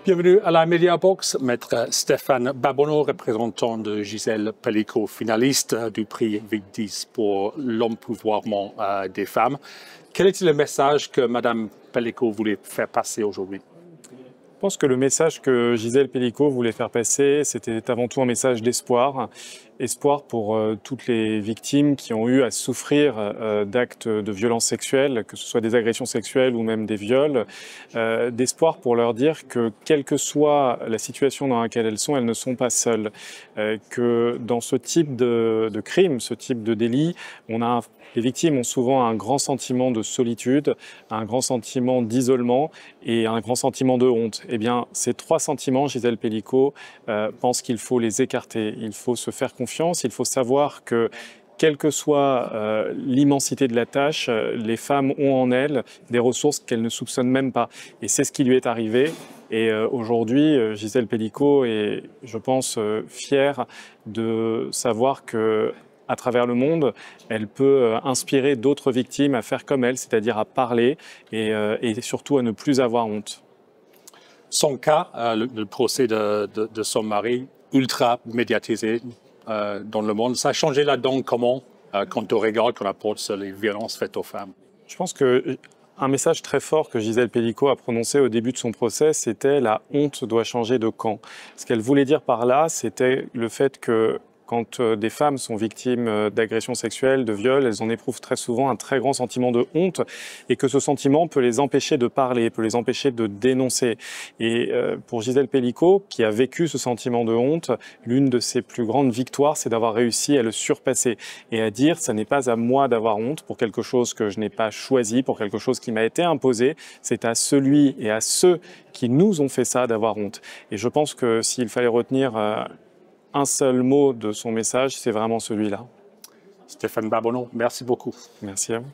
Bienvenue à la Media Box, maître Stéphane Babonneau, représentant de Gisèle Pelicot, finaliste du prix Vic-10 pour l'empouvoirment des femmes. Quel était le message que Madame Pelicot voulait faire passer aujourd'hui? Je pense que le message que Gisèle Pelicot voulait faire passer, c'était avant tout un message d'espoir. Espoir pour toutes les victimes qui ont eu à souffrir d'actes de violence sexuelle, que ce soit des agressions sexuelles ou même des viols. D'espoir pour leur dire que, quelle que soit la situation dans laquelle elles ne sont pas seules. Que dans ce type de crime, ce type de délit, les victimes ont souvent un grand sentiment de solitude, un grand sentiment d'isolement et un grand sentiment de honte. Eh bien, ces trois sentiments, Gisèle Pelicot pense qu'il faut les écarter. Il faut se faire confiance, il faut savoir que quelle que soit l'immensité de la tâche, les femmes ont en elles des ressources qu'elles ne soupçonnent même pas. Et c'est ce qui lui est arrivé. Et aujourd'hui, Gisèle Pelicot est, je pense, fière de savoir que à travers le monde, elle peut inspirer d'autres victimes à faire comme elle, c'est-à-dire à parler et surtout à ne plus avoir honte. Son cas, le procès de son mari, ultra médiatisé dans le monde, ça a changé la donne comment quand on regarde qu'on apporte sur les violences faites aux femmes? Je pense qu'un message très fort que Gisèle Pelicot a prononcé au début de son procès, c'était « la honte doit changer de camp ». Ce qu'elle voulait dire par là, c'était le fait que quand des femmes sont victimes d'agressions sexuelles, de viols, elles en éprouvent très souvent un très grand sentiment de honte et que ce sentiment peut les empêcher de parler, peut les empêcher de dénoncer. Et pour Gisèle Pelicot, qui a vécu ce sentiment de honte, l'une de ses plus grandes victoires, c'est d'avoir réussi à le surpasser et à dire « ça n'est pas à moi d'avoir honte pour quelque chose que je n'ai pas choisi, pour quelque chose qui m'a été imposé, c'est à celui et à ceux qui nous ont fait ça d'avoir honte ». Et je pense que s'il fallait retenir un seul mot de son message, c'est vraiment celui-là. Stéphane Babonneau, merci beaucoup. Merci à vous.